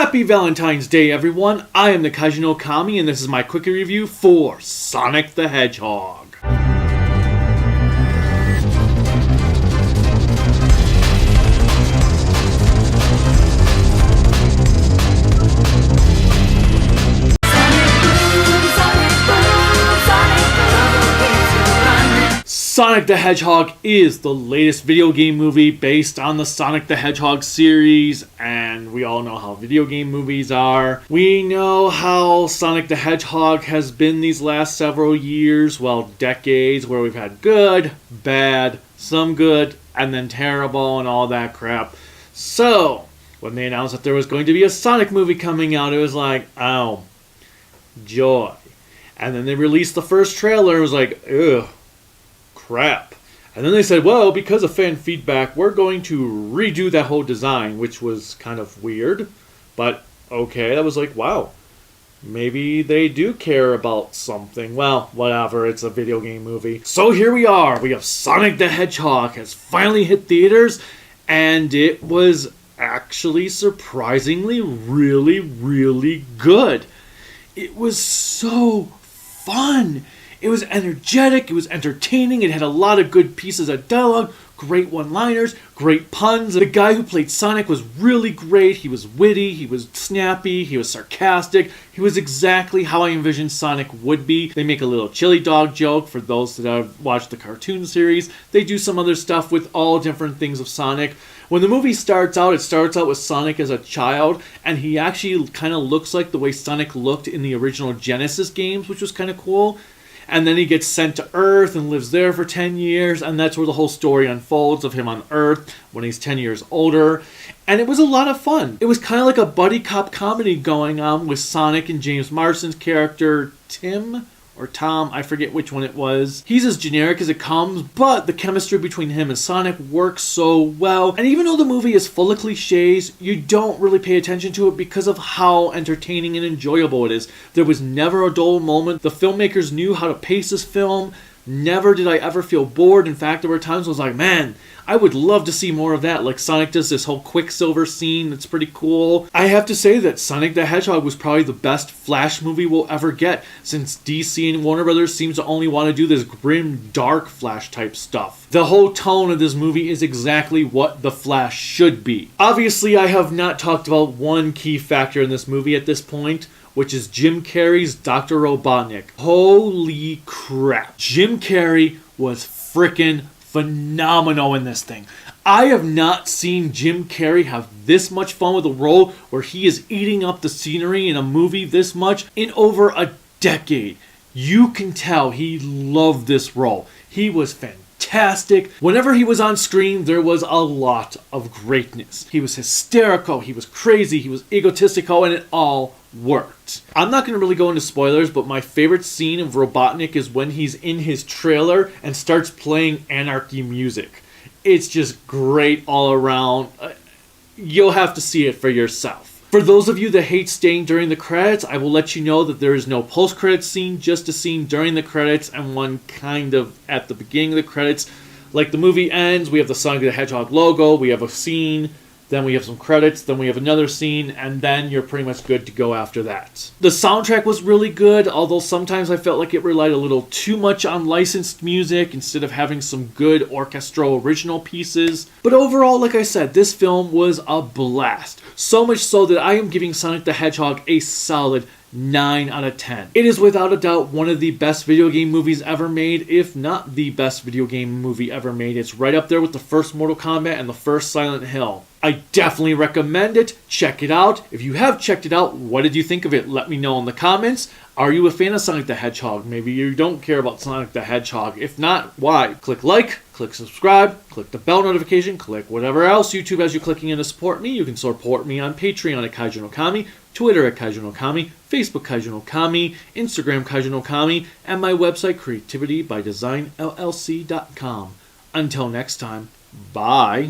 Happy Valentine's Day, everyone! I am the KnK, and this is my Quickie review for Sonic the Hedgehog. Sonic the Hedgehog is the latest video game movie based on the Sonic the Hedgehog series, and we all know how video game movies are. We know how Sonic the Hedgehog has been these last several years, well, decades, where we've had good, bad, some good, and then terrible and all that crap. So, when they announced that there was going to be a Sonic movie coming out, it was like, oh, joy. And then they released the first trailer, it was like, ugh. Crap. And then they said, well, because of fan feedback, we're going to redo that whole design, which was kind of weird. But, okay, that was like, wow. Maybe they do care about something. Well, whatever, it's a video game movie. So here we are. We have Sonic the Hedgehog has finally hit theaters, and it was actually surprisingly really, really good. It was so fun. It was energetic, it was entertaining, it had a lot of good pieces of dialogue, great one-liners, great puns. The guy who played Sonic was really great. He was witty, he was snappy, he was sarcastic. He was exactly how I envisioned Sonic would be. They make a little chili dog joke for those that have watched the cartoon series. They do some other stuff with all different things of Sonic. When the movie starts out, it starts out with Sonic as a child, and he actually kind of looks like the way Sonic looked in the original Genesis games, which was kind of cool. And then he gets sent to Earth and lives there for 10 years, and that's where the whole story unfolds of him on Earth when he's 10 years older. And it was a lot of fun. It was kind of like a buddy cop comedy going on with Sonic and James Marsden's character, Tim or Tom, I forget which one it was. He's as generic as it comes, but the chemistry between him and Sonic works so well. And even though the movie is full of cliches, you don't really pay attention to it because of how entertaining and enjoyable it is. There was never a dull moment. The filmmakers knew how to pace this film. Never did I ever feel bored. In fact, there were times I was like, man, I would love to see more of that. Like Sonic does this whole Quicksilver scene that's pretty cool. I have to say that Sonic the Hedgehog was probably the best Flash movie we'll ever get, since DC and Warner Brothers seems to only want to do this grim, dark Flash type stuff. The whole tone of this movie is exactly what the Flash should be. Obviously, I have not talked about one key factor in this movie at this point, which is Jim Carrey's Dr. Robotnik. Holy crap. Jim Carrey was frickin' phenomenal in this thing. I have not seen Jim Carrey have this much fun with a role where he is eating up the scenery in a movie this much in over a decade. You can tell he loved this role. He was fantastic. Whenever he was on screen, there was a lot of greatness. He was hysterical, he was crazy, he was egotistical, and it all worked. I'm not going to really go into spoilers, but my favorite scene of Robotnik is when he's in his trailer and starts playing Anarchy music. It's just great all around. You'll have to see it for yourself. For those of you that hate staying during the credits, I will let you know that there is no post-credits scene, just a scene during the credits and one kind of at the beginning of the credits. Like the movie ends, we have the Sonic the Hedgehog logo, we have a scene, then we have some credits, then we have another scene, and then you're pretty much good to go after that. The soundtrack was really good, although sometimes I felt like it relied a little too much on licensed music instead of having some good orchestral original pieces. But overall, like I said, this film was a blast. So much so that I am giving Sonic the Hedgehog a solid 9 out of 10. It is without a doubt one of the best video game movies ever made, if not the best video game movie ever made. It's right up there with the first Mortal Kombat and the first Silent Hill. I definitely recommend it. Check it out. If you have checked it out, what did you think of it? Let me know in the comments. Are you a fan of Sonic the Hedgehog? Maybe you don't care about Sonic the Hedgehog. If not, why? Click like, click subscribe, click the bell notification, click whatever else YouTube has you clicking in to support me. You can support me on Patreon at KnK, Twitter at KnK, Facebook KnK, Instagram KnK, and my website creativitybydesignllc.com. Until next time, bye.